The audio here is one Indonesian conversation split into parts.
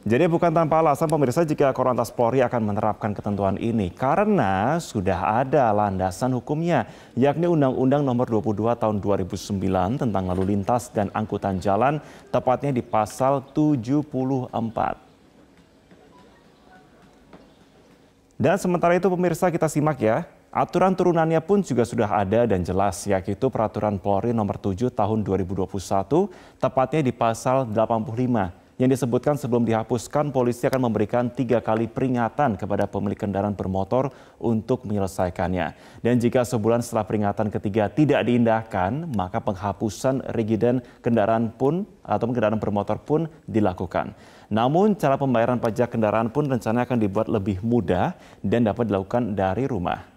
Jadi bukan tanpa alasan pemirsa jika Korlantas Polri akan menerapkan ketentuan ini karena sudah ada landasan hukumnya yakni Undang-Undang Nomor 22 Tahun 2009 tentang lalu lintas dan angkutan jalan tepatnya di pasal 74. Dan sementara itu pemirsa kita simak ya. Aturan turunannya pun juga sudah ada dan jelas yaitu Peraturan Polri Nomor 7 Tahun 2021 tepatnya di pasal 85. Yang disebutkan sebelum dihapuskan, polisi akan memberikan 3 kali peringatan kepada pemilik kendaraan bermotor untuk menyelesaikannya. Dan jika sebulan setelah peringatan ketiga tidak diindahkan, maka penghapusan regiden kendaraan pun atau kendaraan bermotor pun dilakukan. Namun cara pembayaran pajak kendaraan pun rencananya akan dibuat lebih mudah dan dapat dilakukan dari rumah.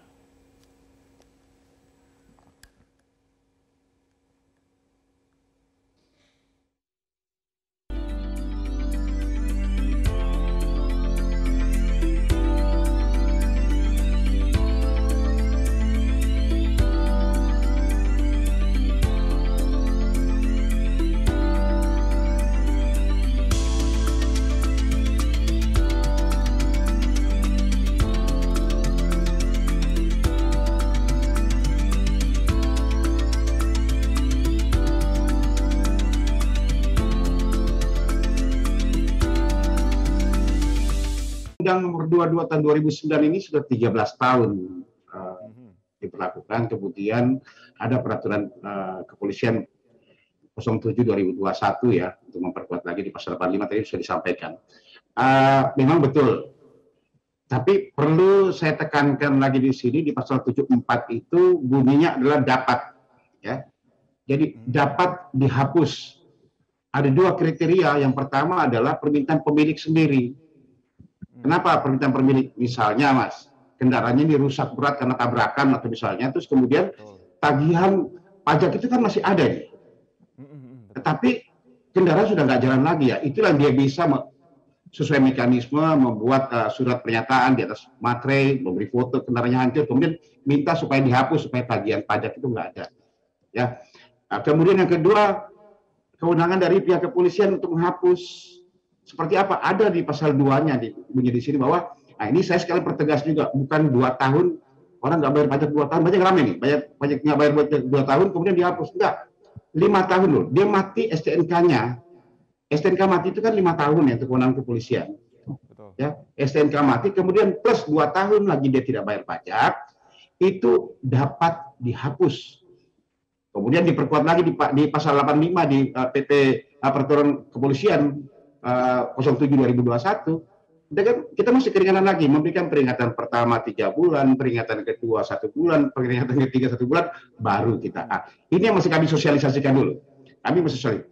Undang Nomor 22 Tahun 2009 ini sudah 13 tahun diberlakukan. Kemudian ada peraturan kepolisian 07 2021 ya untuk memperkuat lagi di pasal 85 tadi sudah disampaikan. Memang betul. Tapi perlu saya tekankan lagi di sini di pasal 74 itu bunyinya adalah dapat ya. Jadi dapat dihapus. Ada 2 kriteria. Yang pertama adalah permintaan pemilik sendiri. Kenapa permintaan pemilik? Misalnya mas, kendaraannya dirusak berat karena tabrakan atau misalnya, terus kemudian tagihan pajak itu kan masih ada nih. Tetapi kendaraan sudah nggak jalan lagi ya, itulah dia bisa sesuai mekanisme membuat surat pernyataan di atas materai, memberi foto kendaraannya hancur, kemudian minta supaya dihapus supaya tagihan pajak itu nggak ada. Ya. Nah, kemudian yang kedua, kewenangan dari pihak kepolisian untuk menghapus. Seperti apa? Ada di pasal 2-nya bunyi di sini bahwa, nah ini saya sekali pertegas juga, bukan 2 tahun orang nggak bayar pajak 2 tahun, banyak rame nih, banyak nggak bayar pajak 2 tahun kemudian dihapus, enggak, 5 tahun loh, dia mati STNK-nya, STNK mati itu kan 5 tahun ya untuk kewenangan kepolisian, ya STNK mati kemudian plus 2 tahun lagi dia tidak bayar pajak, itu dapat dihapus. Kemudian diperkuat lagi di pasal 85 di PT Peraturan Kepolisian 07 2021, kita masih keringanan lagi, memberikan peringatan pertama 3 bulan, peringatan kedua 1 bulan, peringatan ketiga 1 bulan, baru kita. Ini yang masih kami sosialisasikan dulu. Kami masih sosialisasi.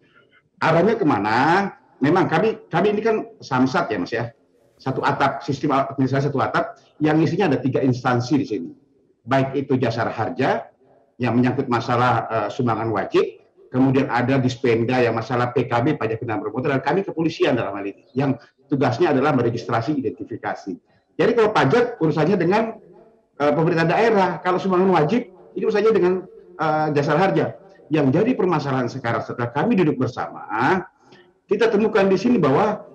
Arahnya kemana? Memang kami ini kan samsat ya mas ya, satu atap, sistem administrasi satu atap, yang isinya ada 3 instansi di sini. Baik itu jasar harja, yang menyangkut masalah sumbangan wajib, kemudian ada Dispenda yang masalah PKB pajak kendaraan bermotor, dan kami kepolisian dalam hal ini yang tugasnya adalah meregistrasi identifikasi. Jadi kalau pajak urusannya dengan pemerintah daerah, kalau sumbangan wajib ini urusannya dengan jasar harja. Yang jadi permasalahan sekarang setelah kami duduk bersama, kita temukan di sini bahwa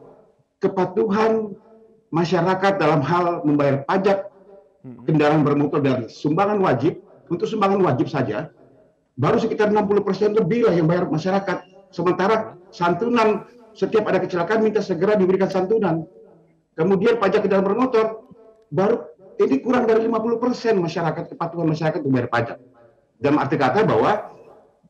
kepatuhan masyarakat dalam hal membayar pajak kendaraan bermotor dan sumbangan wajib, untuk sumbangan wajib saja baru sekitar 60% lebih lah yang bayar masyarakat. Sementara santunan, setiap ada kecelakaan minta segera diberikan santunan. Kemudian pajak kendaraan bermotor, baru ini kurang dari 50% masyarakat, kepatuhan masyarakat untuk bayar pajak. Dalam arti kata bahwa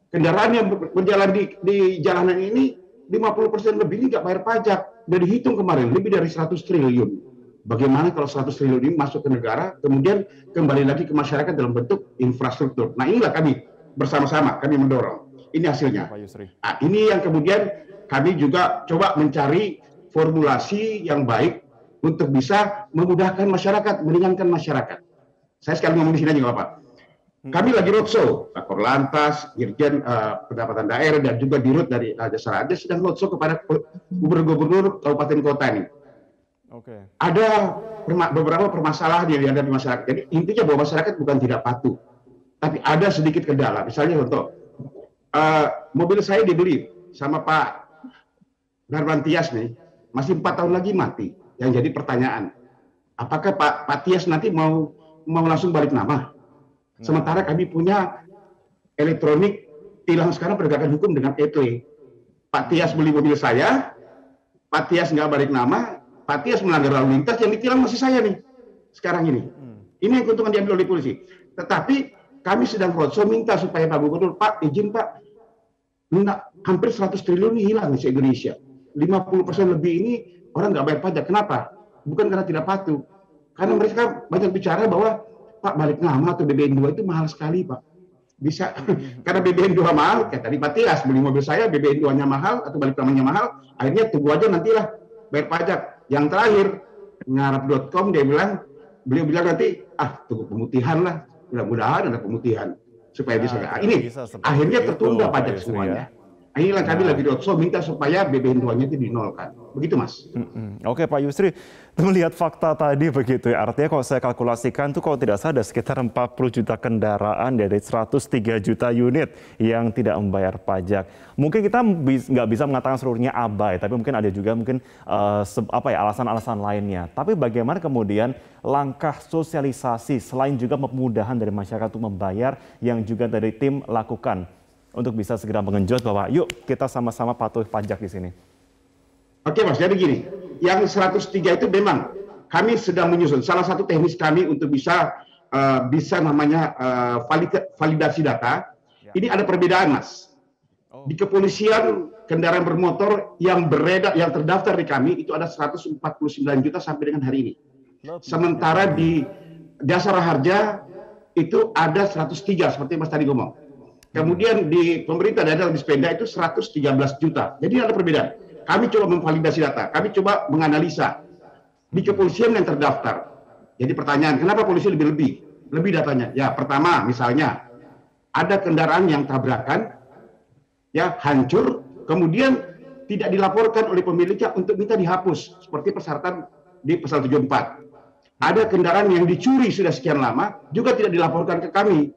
kendaraan yang berjalan di jalanan ini, 50% lebih ini nggak bayar pajak. Sudah dihitung kemarin, lebih dari 100 triliun. Bagaimana kalau 100 triliun ini masuk ke negara, kemudian kembali lagi ke masyarakat dalam bentuk infrastruktur. Nah inilah kami bersama-sama kami mendorong. Ini hasilnya. Nah, ini yang kemudian kami juga coba mencari formulasi yang baik untuk bisa memudahkan masyarakat, meringankan masyarakat. Saya sekali ngomong di sini aja nggak apa-apa. Kami lagi roadshow, Korlantas, Dirjen Pendapatan Daerah dan juga Dirut dari Jasar Harja sedang roadshow kepada gubernur kabupaten kota ini. Ada beberapa permasalahan yang dihadapi masyarakat. Jadi intinya bahwa masyarakat bukan tidak patuh, tapi ada sedikit kendala. Misalnya contoh, mobil saya dibeli sama Pak Darman Tias nih, masih 4 tahun lagi mati. Yang jadi pertanyaan, apakah Pak Tias nanti mau langsung balik nama? Sementara kami punya elektronik tilang sekarang penegakan hukum dengan etle. Pak Tias beli mobil saya, Pak Tias nggak balik nama, Pak Tias melanggar lalu lintas, yang ditilang masih saya nih sekarang ini. Ini yang keuntungan diambil oleh polisi. Tetapi kami sedang roadshow minta supaya Pak Gubernur, Pak izin Pak, hampir 100 triliun ini hilang di Indonesia. 50% lebih ini orang nggak bayar pajak. Kenapa? Bukan karena tidak patuh. Karena mereka banyak bicara bahwa Pak balik nama atau BBN 2 itu mahal sekali Pak. Bisa karena BBN 2 mahal, kayak tadi Pak Tias beli mobil saya, BBN 2-nya mahal atau balik namanya mahal, akhirnya tunggu aja nantilah bayar pajak. Yang terakhir, ngarap.com beliau bilang nanti tunggu pemutihan lah, mudah-mudahan ada pemutihan supaya bisa. Ini akhirnya tertunda pajak semuanya. Inilah kami lagi roadshow minta supaya BBN 2-nya itu dinolkan. Begitu Mas. Oke Pak Yusri, melihat fakta tadi begitu ya, artinya kalau saya kalkulasikan tuh kalau tidak salah ada sekitar 40 juta kendaraan dari 103 juta unit yang tidak membayar pajak. Mungkin kita nggak bisa mengatakan seluruhnya abai, tapi mungkin ada juga mungkin alasan-alasan lainnya. Tapi bagaimana kemudian langkah sosialisasi selain juga pemudahan dari masyarakat untuk membayar yang juga dari tim lakukan untuk bisa segera mengenjot bahwa yuk kita sama-sama patuh pajak di sini. Oke Mas, jadi gini, yang 103 itu memang kami sedang menyusun. Salah satu teknis kami untuk bisa namanya validasi data. Ini ada perbedaan Mas. Di kepolisian kendaraan bermotor yang beredar, yang terdaftar di kami itu ada 149 juta sampai dengan hari ini. Sementara di Jasa Raharja itu ada 103 seperti Mas tadi ngomong. Kemudian di pemerintah daerah di Dispenda itu 113 juta. Jadi ada perbedaan. Kami coba memvalidasi data, kami coba menganalisa di kepolisian yang terdaftar. Jadi pertanyaan, kenapa polisi lebih datanya? Ya pertama, misalnya ada kendaraan yang tabrakan, ya hancur, kemudian tidak dilaporkan oleh pemiliknya untuk minta dihapus, seperti persyaratan di pasal 74. Ada kendaraan yang dicuri sudah sekian lama, juga tidak dilaporkan ke kami.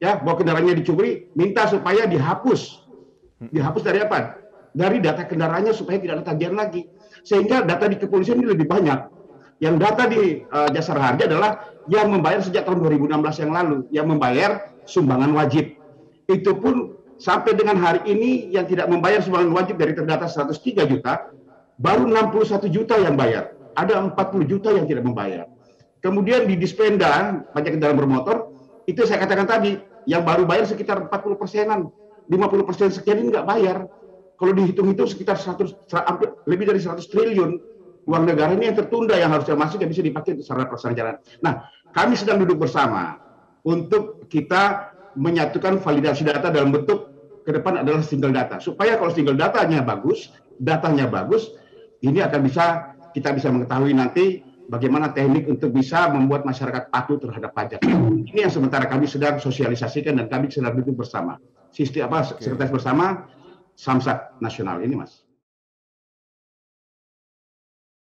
Ya, bahwa kendaraannya dicuri, minta supaya dihapus. Dihapus dari apa? Dari data kendaraannya supaya tidak ada tagihan lagi. Sehingga data di kepolisian ini lebih banyak. Yang data di Jasa Raharja adalah yang membayar sejak tahun 2016 yang lalu, yang membayar sumbangan wajib. Itu pun sampai dengan hari ini yang tidak membayar sumbangan wajib dari terdata 103 juta, baru 61 juta yang bayar. Ada 40 juta yang tidak membayar. Kemudian di Dispenda, pajak kendaraan bermotor, itu saya katakan tadi, yang baru bayar sekitar 40%-an, 50% sekian ini nggak bayar. Kalau dihitung-hitung sekitar lebih dari 100 triliun uang negara ini yang tertunda, yang harusnya masuk yang bisa dipakai untuk sarana pelaksanaan jalan. Nah, kami sedang duduk bersama untuk kita menyatukan validasi data dalam bentuk ke depan adalah single data. Supaya kalau single datanya bagus, ini akan kita bisa mengetahui nanti bagaimana teknik untuk bisa membuat masyarakat patuh terhadap pajak. Ini yang sementara kami sedang sosialisasikan dan kami sedang duduk bersama. Sekretaris bersama Samsat Nasional ini Mas.